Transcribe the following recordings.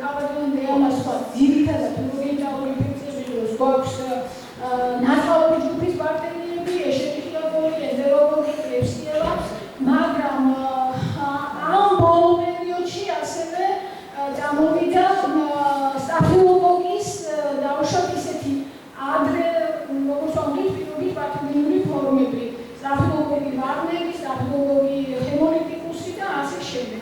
თავადანე ამას სხვა ძირითადად უროგენიტალური ინფექციების დროს გვაქვს ნაწყავების ჯგუფის ბაქტერიები, ეშერიხია კოლი, ენტეროგონი, კლეპსიელა, მაგრამ ამ ბოლო პერიოდში ასევე წამოვიდა სტაფილოკოკის დაუშვათ ისეთი ადრე როგორც ვამბობთ პირობით პათოგენური ფორმები, სტაფილოკოკი ვარნერი, სტაფილოკოკი ჰემოლიტიკუსი და ასე შემდეგ.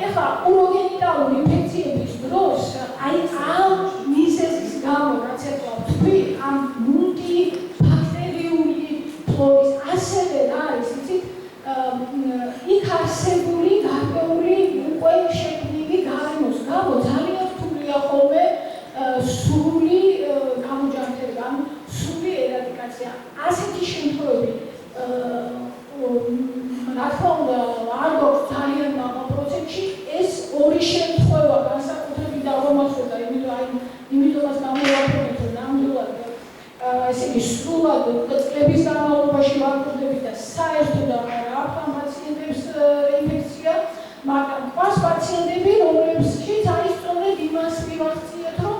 ეხლა უროგენიტალური ინფექციების დროს აი ამ მიზეზის გამო რაც ეხლა ვთქვი, ამ მულტიბაქტერიული ფლორის ასევე არის იცით იქ არსებული გარკვეული უკვე შექმნილი გარემოს გამო ძალიან რთულია ხოლმე სრული გამოჯანმრთელება, ანუ სრული ერადიკაცია. ასეთი შემთხვევები რა თქმა უნდა არ გვაქვს ძალიან მაღალ პროცენტში, ეს ორი შემთხვევა განსაკუთრებით დაღომართვდა, იმიტომაც გამოვაყენეთ, რომ ნამდვილად ესე იგი სრულად წლების განმავლობაში ვაკურდებით და საერთოდ არ აქვს ამ პაციენტებს ინფექცია, მაგრამ ყავს პაციენტები, რომლებშიც არის სწორედ იმას მივახციეთ, რომ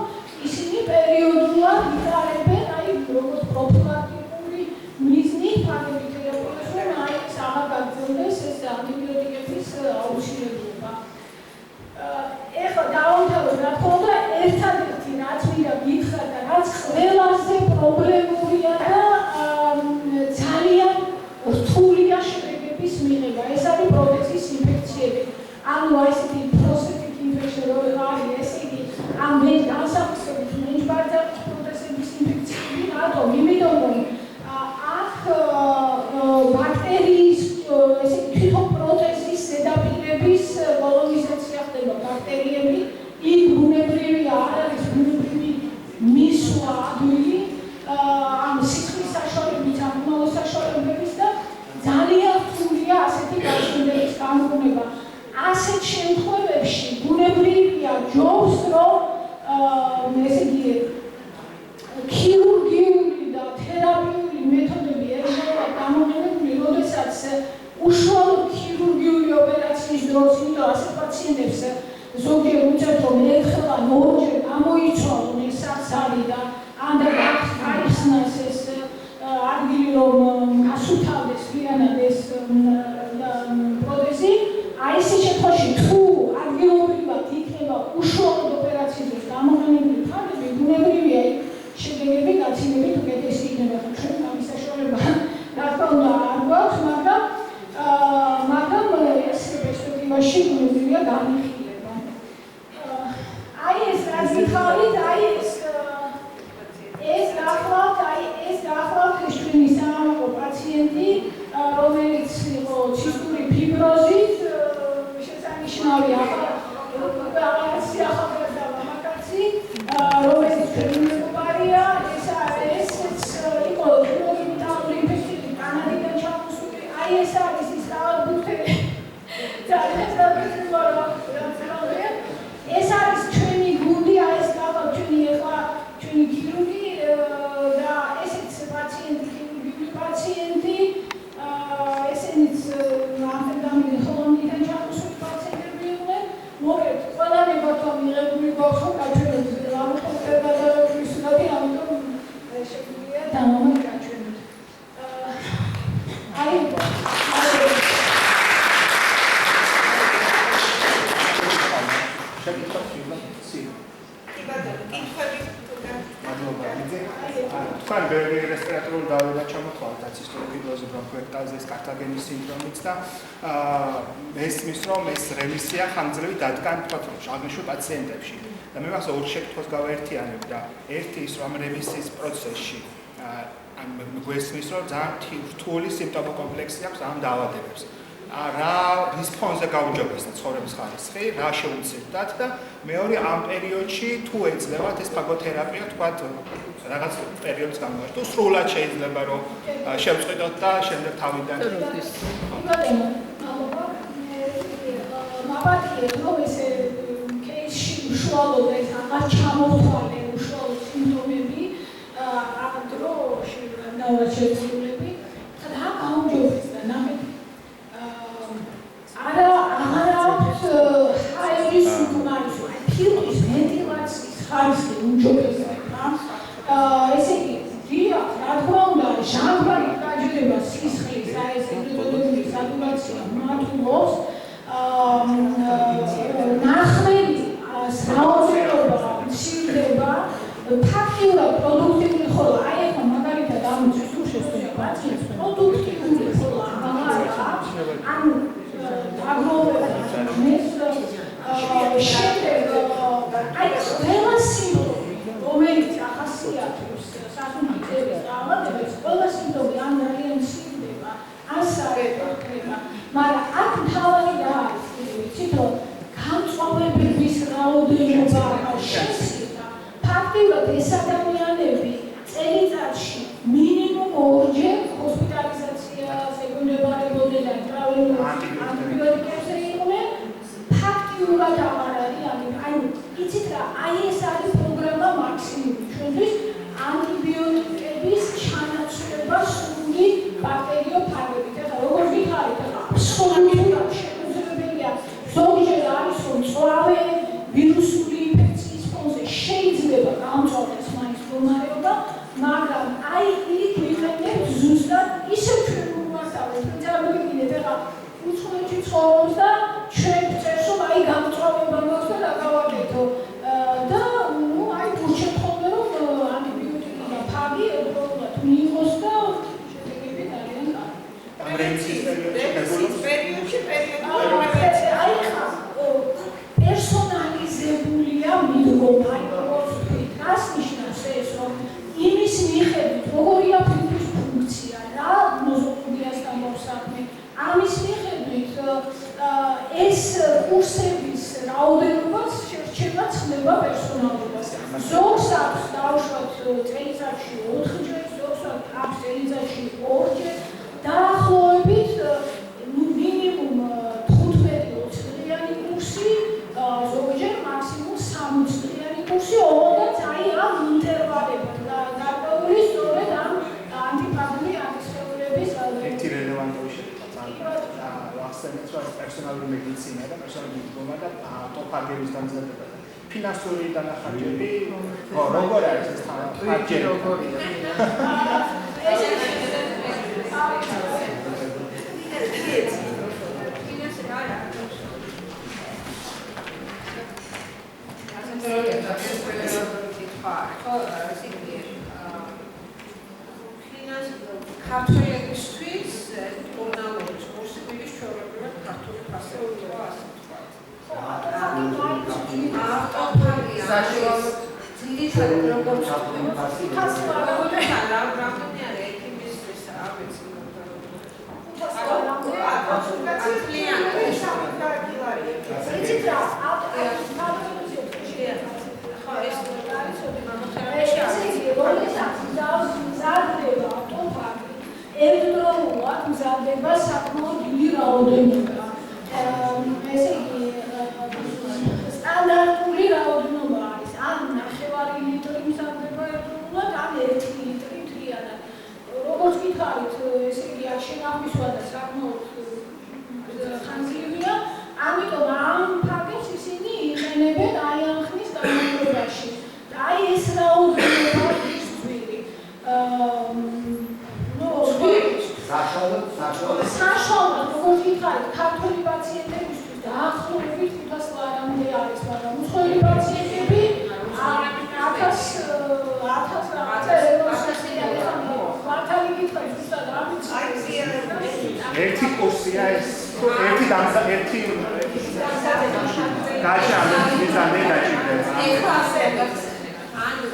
ისინი პერიოდულად იტარებენ, აი როგორც პროფილაქტიკური მიზნით ფარმაკოლოგიური თერაპიას, რომ აი აღარ გაგრძელდეს ეს ანტიბიოტიკების აუცილებლობა. ეხლა დავამთავროთ, რა თქმა უნდა, ერთადერთი რაც მინდა გითხრათ და რაც ყველაზე პრობლემურია და ძალიან რთულია შედეგების მიღება, ეს არის პროტეზის ინფექციები. ანუ ესეთი პროსტატიტ ინფექცია რო არის, ესე იგი ამ განსაკუთრებით მენჯბარძაყის პროტეზების ინფექციები, რატომ? იმიტომ რომ აქ ბაქტერიის ესე იგი თვითონ პროტეზის ზედაპირების კოლონიზაცია ხდება ბაქტერიები, იქ ბუნებრივია არ არის ბუნებრივი მისვლა ადვილი ამ სიცხის საშუალებით, ამ მომავალ საშუალებების და ძალიან რთულია ასეთი გაშინდების განკურნება. ასეთ შემთხვევებში ბუნებრივია ჯობს, რომ ესე იგი ქირურგიული და თერაპიული მეთოდები ერთდროულად გამოყენებული, როდესაც უშუალოდ ქირურგიული ოპერაციის დროს, იმიტომ ასეთ პაციენტებს ზოგჯერ უწევთ, რომ ერთხელ ან ორჯერ გამოიცვალონ ეს სახსარი და ან და გაიხსნას ეს ადგილი, რომ გასუთავდეს ფიანად ეს პროტეზი. აი ესეთ შემთხვევაში თუ ადგილობრივად იქნება უშუალოდ ოპერაციის დროს გამოყენებული ფარები, ბუნებრივია შედეგები გაცილებით უკეთესი იქნება. ჩვენ ამის საშუალება რა თქმა უნდა არ გვაქვს, მაგრამ ეს პერსპექტივაში ბუნებრივია განიხილება. აი ეს რაც გითხარით, აი ეს გახლავთ ეს ჩვენი სამამაკო პაციენტი, რომელიც იყო ცისტური ფიბროზით, შესანიშნავი ახალგაზრდა მამაკაცი, რომელიც ჩვენი მეგობარია, ესეც იყო უროგენიტალური ინფექციით კანადიდან ჩამოსული. აი ეს არის ის დაავადებული ძალიან ეს არის ჩვენი გუნდი, აი ეს გახლავთ ჩვენი ქირურგი და ესეც ქირურგიული პაციენტი, ესენიც ამსტერდამიდან ჰოლანდიიდან ჩამოსული პაციენტები იყვნენ. მოგეთ, ყველა ნებართვა მიღებული გვაქვს, რომ გაჩვენოთ ლაბორატორიის სურათი, ამიტომ შეგვიძლია დამამად გაჩვენოთ. აი თქვენ ბევრი რესპირატორული დაავადება ჩამოთვალეთ, ცისტური ფიბროზი, ბრონქოექტაზის, კართაგენის სინდრომიც და მესმის, რომ ეს რემისია ხანგრძლივი დადგა აღნიშნულ პაციენტებში. და მე მას ორ შეკითხვას გავაერთიანებ და ერთი ის რომ რემისიის პროცესში ან გვესმის, რომ ძალიან რთული სიმპტომო-კომპლექსი აქვს ამ დაავადებებს. რის ფონზე გაუჯობესდა ცხოვრების ხარისხი, რა შეუძლიათ და მეორე ამ პერიოდში თუ ეძლევათ ეს ფაგოთერაპია, თქვათ რაღაც პერიოდის განმავლობაში, თუ სრულად შეიძლება რომ შევწყვიტოთ და შემდეგ თავიდან მაბადია რომ ეს კეისში უშუალოდ ეს აღარ ჩამოთვალე უშუალოდ სიმპტომები ამ დროში დავაჩერწულები და გაუჯობესდა ნამედ არა აქვს ჰაერის უკმარისო ხარისხი უმჯობესად რა. ესე იგი, დიახ, რა თქმა უნდა, ჟანგბადი დაჯერება სისხლის, აი ეს ინდივიდუალური სატურაცია მატულობს, ნახმელი რაოდენობა მცირდება, ფაქტიურად პროდუქტიული ხოლო, აი ახლა მაგალითად ამისთვის თუ შეხვდებით პაციენტს, პროდუქტიული ხოლო აღარა, ანუ აგროვებს შემდეგ აი ეს ყველა სიმპტომი, რომელიც ახასიათებს სასუნთქების დაავადებას, ყველა სიმპტომი ან ძალიან მცირდება, ან საერთოდ, მაგრამ აქ მთავარი რა არის, იცით რომ გამწვავებების რაოდენობა შესწირდა. ფაქტიურად ეს ადამიანები წელიწადში მინიმუმ 2-ჯერ ჰოსპიტალიზაციას ეკონებარებოდნენ და ტრავმულ ანტიბიოტიკებზე იყვნენ. ფაქტიურად აღარ არის, ანუ იცით რა, აი ეს არის პროგრამა მაქსიმუმი ჩვენთვის ანტიბიოტიკების ჩანაცვლება სრული ბაქტერიოფაგებით. ეხლა როგორ ვიხარით, ეხლა აბსოლუტურად შეუძლებელია ზოგჯერ არის რომ მწვავე ვირუსული ინფექციის ფონზე შეიძლება გამწვავდეს მაინც მდგომარეობა, მაგრამ აი იქ ვიყენებთ ზუსტად ისევ ჩვენ ვუმართავთ, რომ წარმოგიდგინეთ ეხლა უცხოეთში ცხოვრობს და ჩვენ ვწერს რომ აი გამწვავება მაქვს და რა გავაკეთო და ნუ აი გურჩევთ ხოლმე რომ ანტიბიოტიკი და ფაგი ერთდროულად მიიღოს და შედეგები ძალიან კარგი. აი ხა პერსონალიზებულია მიდგომა, აი როგორც ვთქვით, რას ნიშნავს ეს, რომ იმის მიხედვით როგორია ფიქრის ფუნქცია, რა ნოზოლოგიასთან გვაქვს საქმე, ამის მიხედვით ეს კურსების რაოდენობა შერჩება ცნება პერსონალობას. ზოგს აქვს დაუშვათ წელიწადში 4-ჯერ, ზოგს აქვს წელიწადში 2-ჯერ, დაახლოებით მინიმუმ 15-20 დღიანი კურსი, ზოგჯერ მაქსიმუმ 60 დღიანი კურსი, ოღონდ აი ამ ინტერვალებად გარკვეული სწორედ ამ ანტიფაგური ანტისხეულების ერთი რელევანტური ახსენეთ რომ პერსონალური მედიცინა და პერსონალური მიდგომა და ტოფაგების დამზადება და ფინანსური დანახარჯები როგორ არის ეს ხარჯები როგორია ქართველებისთვის ორნამენტის კურსი მიდის ჩვეულებრივად ქართული ფასეულობა ასე ვთქვათ. ავტოფაგია ძირითადად როგორც რამდენი არის ექიმისთვის აბეცი ერთდროულად მზადდება საკმაოდ დიდი რაოდენობა. ესე იგი, სტანდარტული რაოდენობა არის ან 9 ლიტრი მზადდება ერთდროულად, ან 1 ლიტრი მთლიანად. როგორც გითხარით, ესე იგი, აქ შენახვისვა და საკმაოდ ხანგრძლივია, ამიტომ ამ ფაქტს ისინი იყენებენ აი ამ ხნის განმავლობაში. და აი ეს რაოდენობა ის ძვირი. საშუალოდ, როგორც გითხარით, ქართული პაციენტებისთვის დაახლოებით 500 ლარამდე არის, მაგრამ უცხოელი პაციენტები 1000 მართალი გითხარით, ზუსტად რა ვიცი. ერთი კურსია ეს, ერთი გაჩა მიზანი დაჭირდება. ანუ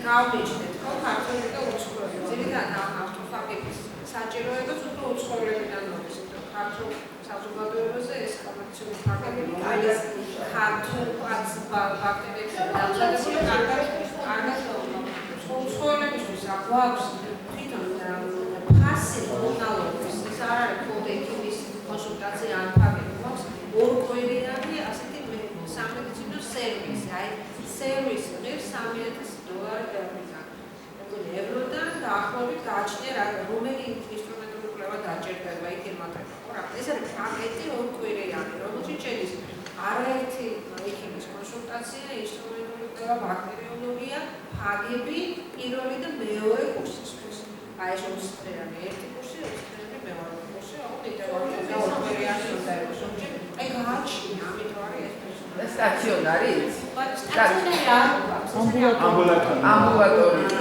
გავიჩნდეთ, რომ ქართული და უცხოელი ძირითადად ავტოფაგების საჭიროებაც უფრო უცხოელებიდან მოდის, რომ ქართულ საზოგადოებაზე ეს კომერციული ფაგები აი ეს ქართულ ბაქტერიებს დამზადებული კარგად უცხოელებისთვის აქვს თვითონ ფასი მონალოგის ეს არ არის მხოლოდ ექიმის კონსულტაცია ან ფაგები გვაქვს ორკვირიანი ასეთი სამედიცინო სერვისი, აი სერვისი ღირს $3000 გაგვიგზავნა. ევროდან დაახლოებით გააჩნია რომელი ინსტრუმენტული კვლევა დაჭირდება იქ ემატება. ეს არის პაკეტი ორკვირიანი, რომელშიც შედის არაერთი ექიმის კონსულტაცია, ინსტრუმენტული ბაქტერიოლოგია, ფაგები, პირველი და მეორე კურსისთვის. აი ეს 20 წლიანი ერთი კურსი, 20 წლიანი მეორე კურსი, აი გააჩნია, ამიტომ არის ეს სტაციონარი? ამბულატორია.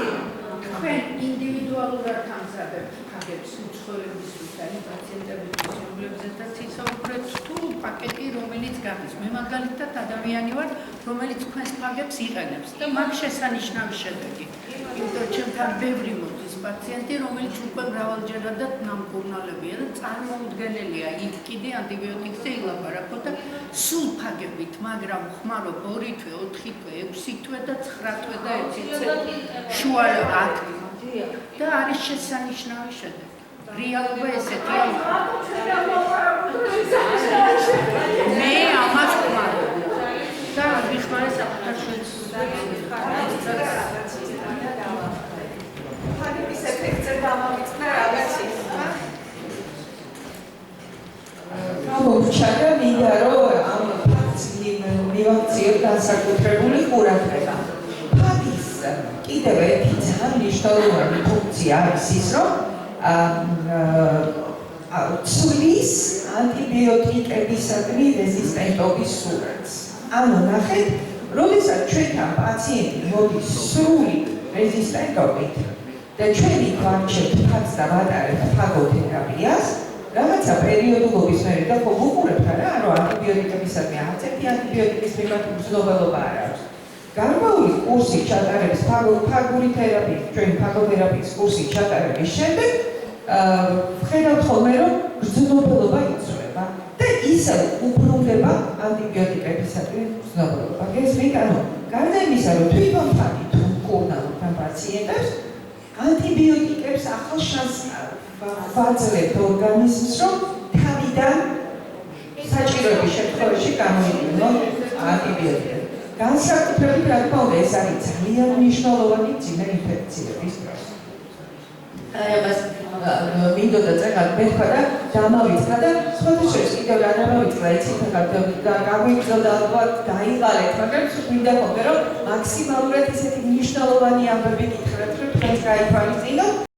თქვენ ინდივიდუალურად ამზადებთ ფაგებს უცხოელებისთვის და იმ პაციენტებისთვის, რომლებზეც ისაუბრეთ, თუ პაკეტი რომელიც გადის. მე მაგალითად ადამიანი ვარ, რომელიც თქვენს ფაგებს იყენებს და მაქვს შესანიშნავი შედეგი. იმიტომ ჩემთან ბევრი მოდის პაციენტი, რომელიც უკვე მრავალჯერადად ნამკურნალებია და წარმოუდგენელია იქ კიდე ანტიბიოტიკზე ილაპარაკო და სულ ფაგებით, მაგრამ ხმარობ 2 თვე, 4 თვე, 6 თვე და 9 თვე და 1 წელი. შუა 10 და არის შესანიშნავი შედეგი. რეალობა ესეთია. მე ამას ვხმარობ და ვიხმარე საფრთხეში. ფაგების ეფექტზე გამომიწნა რაღაც ის. გამოვჩადა მინდა რომ ამ მივაქციოთ განსაკუთრებული ყურადღება. ფაგის კიდევ ერთი ძალიან მნიშვნელოვანი ფუნქცია არის ის, რომ ცვლის ანტიბიოტიკებისადმი რეზისტენტობის სურათს. ანუ ნახეთ, როდესაც ჩვენთან პაციენტი მოდის სრული რეზისტენტობით და ჩვენი გვარჩევთ ფაგს და ვატარებთ ფაგოთერაპიას, რაღაცა პერიოდულობის მერე და ხო ვუყურებთ რა, რომ ანტიბიოტიკებისადმი არც ერთი ანტიბიოტიკის მიმართ მზნობელობა არ აქვს. გარკვეული კურსი ჩატარების ფაგური თერაპიის, ჩვენი ფაგოთერაპიის კურსი ჩატარების შემდეგ ხედავთ ხოლმე, რომ მზნობელობა იცვლება და ისევ უბრუნდება ანტიბიოტიკებისადმი მზნობელობა. გესმით, ანუ გარდა იმისა, რომ თვითონ ფაგი თუ მკურნალობთ ამ პაციენტებს, ანტიბიოტიკებს ახალ შანსს ვაძლევთ ორგანიზმს, რომ თავიდან საჭიროების შემთხვევაში გამოიყენონ ანტიბიოტიკები. განსაკუთრებით, რა თქმა უნდა, ეს არის ძალიან მნიშვნელოვანი წინა ინფექციების დროს. ამას მინდოდა წერა მეთქვა და დამავიწყდა და სხვათა შორის კიდევ რა დამავიწყდა, იცით, გაგვიგზავნა ალბათ დაიღალეთ, მაგრამ მინდა ხოლმე, რომ მაქსიმალურად ისეთი მნიშვნელოვანი ამბები გითხრათ, რომ თქვენს გაითვალისწინოთ.